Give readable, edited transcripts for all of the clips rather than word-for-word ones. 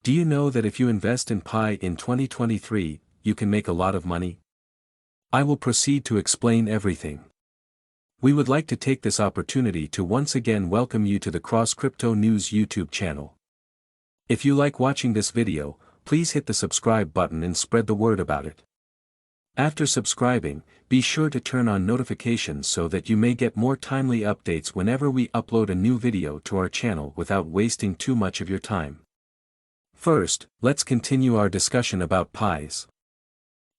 Do you know that if you invest in Pi in 2023, you can make a lot of money? I will proceed to explain everything. We would like to take this opportunity to once again welcome you to the Cross Crypto News YouTube channel. If you like watching this video, please hit the subscribe button and spread the word about it. After subscribing, be sure to turn on notifications so that you may get more timely updates whenever we upload a new video to our channel without wasting too much of your time. First, let's continue our discussion about Pis.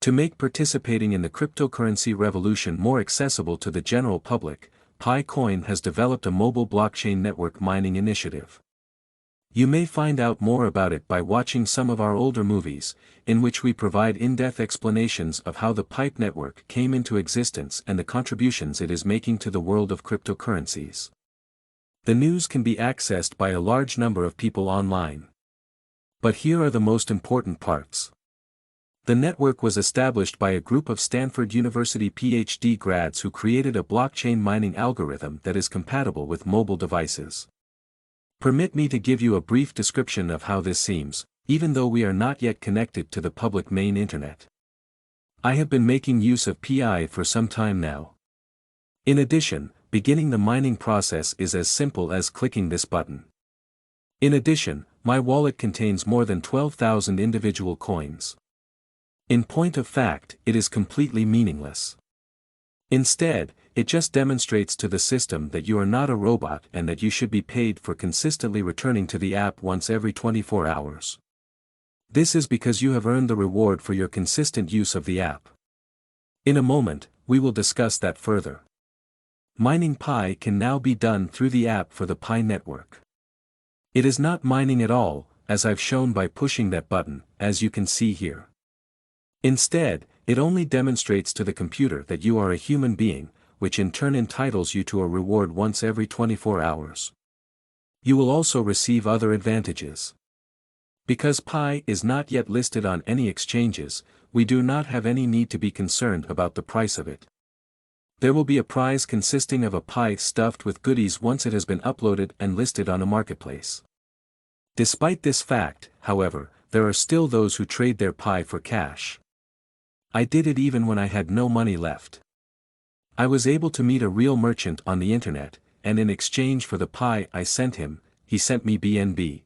To make participating in the cryptocurrency revolution more accessible to the general public, Pi Coin has developed a mobile blockchain network mining initiative. You may find out more about it by watching some of our older movies, in which we provide in-depth explanations of how the Pipe network came into existence and the contributions it is making to the world of cryptocurrencies. The news can be accessed by a large number of people online. But here are the most important parts. The network was established by a group of Stanford University PhD grads who created a blockchain mining algorithm that is compatible with mobile devices. Permit me to give you a brief description of how this seems, even though we are not yet connected to the public main internet. I have been making use of Pi for some time now. In addition, beginning the mining process is as simple as clicking this button. In addition, my wallet contains more than 12,000 individual coins. In point of fact, it is completely meaningless. Instead, it just demonstrates to the system that you are not a robot and that you should be paid for consistently returning to the app once every 24 hours. This is because you have earned the reward for your consistent use of the app. In a moment, we will discuss that further. Mining Pi can now be done through the app for the Pi network. It is not mining at all, as I've shown by pushing that button, as you can see here. Instead, it only demonstrates to the computer that you are a human being, which in turn entitles you to a reward once every 24 hours. You will also receive other advantages. Because Pi is not yet listed on any exchanges, we do not have any need to be concerned about the price of it. There will be a prize consisting of a Pi stuffed with goodies once it has been uploaded and listed on a marketplace. Despite this fact, however, there are still those who trade their Pi for cash. I did it even when I had no money left. I was able to meet a real merchant on the internet, and in exchange for the Pi I sent him, he sent me BNB.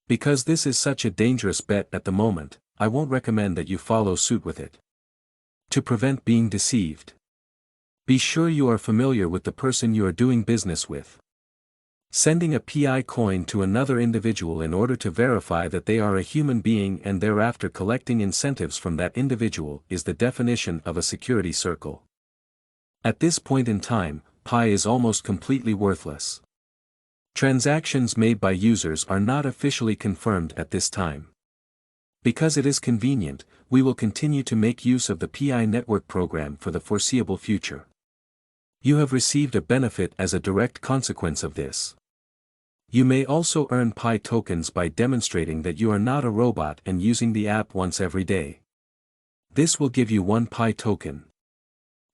Because this is such a dangerous bet at the moment, I won't recommend that you follow suit with it. To prevent being deceived, be sure you are familiar with the person you are doing business with. Sending a Pi coin to another individual in order to verify that they are a human being and thereafter collecting incentives from that individual is the definition of a security circle. At this point in time, Pi is almost completely worthless. Transactions made by users are not officially confirmed at this time. Because it is convenient, we will continue to make use of the Pi network program for the foreseeable future. You have received a benefit as a direct consequence of this. You may also earn Pi tokens by demonstrating that you are not a robot and using the app once every day. This will give you 1 Pi token.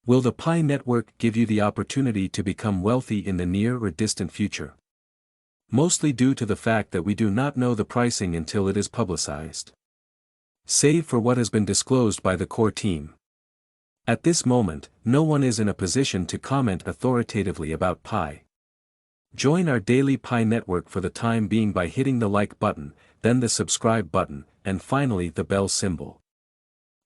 Will the Pi network give you the opportunity to become wealthy in the near or distant future? Mostly due to the fact that we do not know the pricing until it is publicized. Save for what has been disclosed by the core team. At this moment, no one is in a position to comment authoritatively about Pi. Join our daily Pi network for the time being by hitting the like button, then the subscribe button, and finally the bell symbol.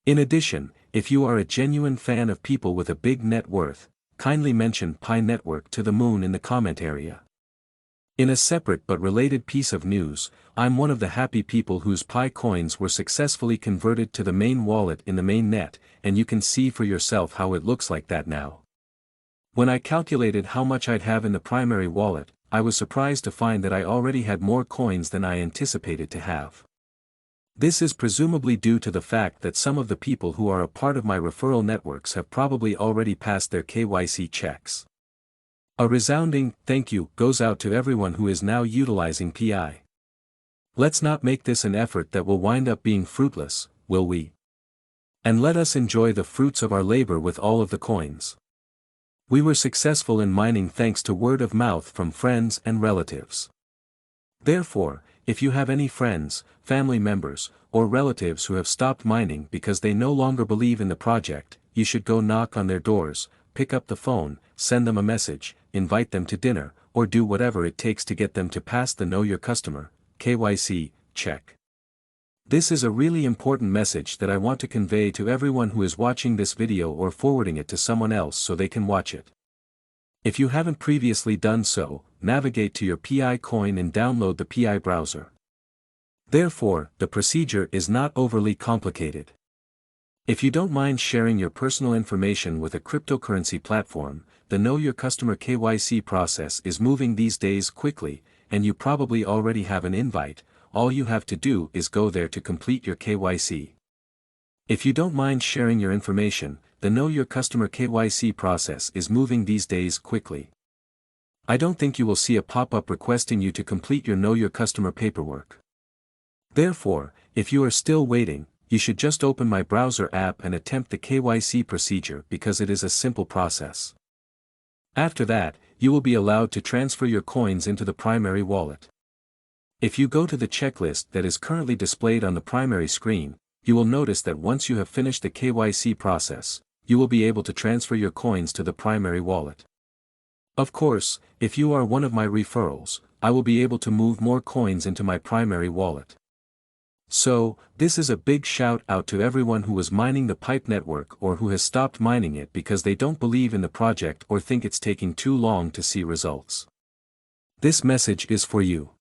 In addition, if you are a genuine fan of people with a big net worth, kindly mention Pi network to the moon in the comment area. In a separate but related piece of news, I'm one of the happy people whose Pi coins were successfully converted to the main wallet in the main net, and you can see for yourself how it looks like that now. When I calculated how much I'd have in the primary wallet, I was surprised to find that I already had more coins than I anticipated to have. This is presumably due to the fact that some of the people who are a part of my referral networks have probably already passed their KYC checks. A resounding thank you goes out to everyone who is now utilizing Pi. Let's not make this an effort that will wind up being fruitless, will we? And let us enjoy the fruits of our labor with all of the coins. We were successful in mining thanks to word of mouth from friends and relatives. Therefore, if you have any friends, family members, or relatives who have stopped mining because they no longer believe in the project, you should go knock on their doors, pick up the phone, send them a message, invite them to dinner, or do whatever it takes to get them to pass the Know Your Customer (KYC) check. This is a really important message that I want to convey to everyone who is watching this video or forwarding it to someone else so they can watch it. If you haven't previously done so, navigate to your PI coin and download the PI browser. Therefore, the procedure is not overly complicated. If you don't mind sharing your personal information with a cryptocurrency platform, the Know Your Customer KYC process is moving these days quickly, and you probably already have an invite. All you have to do is go there to complete your KYC. If you don't mind sharing your information, the Know Your Customer KYC process is moving these days quickly. I don't think you will see a pop-up requesting you to complete your Know Your Customer paperwork. Therefore, if you are still waiting, you should just open my browser app and attempt the KYC procedure because it is a simple process. After that, you will be allowed to transfer your coins into the primary wallet. If you go to the checklist that is currently displayed on the primary screen, you will notice that once you have finished the KYC process, you will be able to transfer your coins to the primary wallet. Of course, if you are one of my referrals, I will be able to move more coins into my primary wallet. So, this is a big shout out to everyone who was mining the Pipe network or who has stopped mining it because they don't believe in the project or think it's taking too long to see results. This message is for you.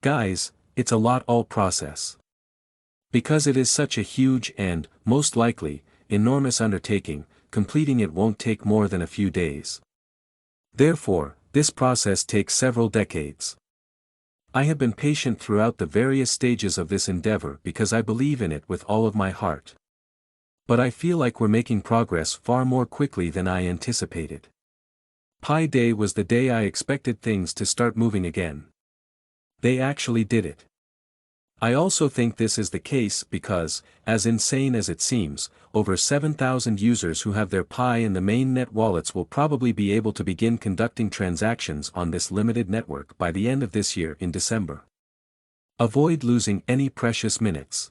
Guys, it's a lot all process. Because it is such a huge and, most likely, enormous undertaking, completing it won't take more than a few days. Therefore, this process takes several decades. I have been patient throughout the various stages of this endeavor because I believe in it with all of my heart. But I feel like we're making progress far more quickly than I anticipated. Pi Day was the day I expected things to start moving again. They actually did it. I also think this is the case because, as insane as it seems, over 7,000 users who have their Pi in the mainnet wallets will probably be able to begin conducting transactions on this limited network by the end of this year in December. Avoid losing any precious minutes.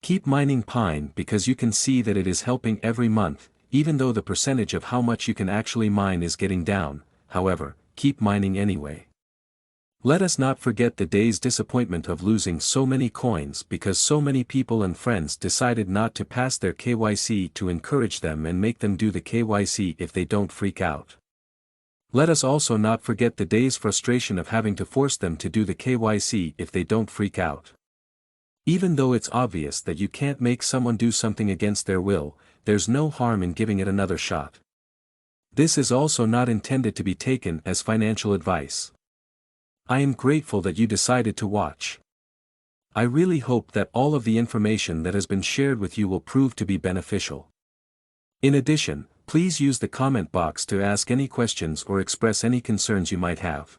Keep mining Pine because you can see that it is helping every month, even though the percentage of how much you can actually mine is getting down. However, keep mining anyway. Let us not forget the day's disappointment of losing so many coins because so many people and friends decided not to pass their KYC to encourage them and make them do the KYC if they don't freak out. Let us also not forget the day's frustration of having to force them to do the KYC if they don't freak out. Even though it's obvious that you can't make someone do something against their will, there's no harm in giving it another shot. This is also not intended to be taken as financial advice. I am grateful that you decided to watch. I really hope that all of the information that has been shared with you will prove to be beneficial. In addition, please use the comment box to ask any questions or express any concerns you might have.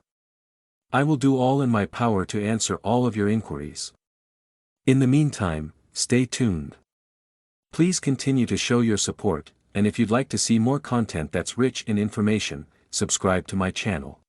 I will do all in my power to answer all of your inquiries. In the meantime, stay tuned. Please continue to show your support, and if you'd like to see more content that's rich in information, subscribe to my channel.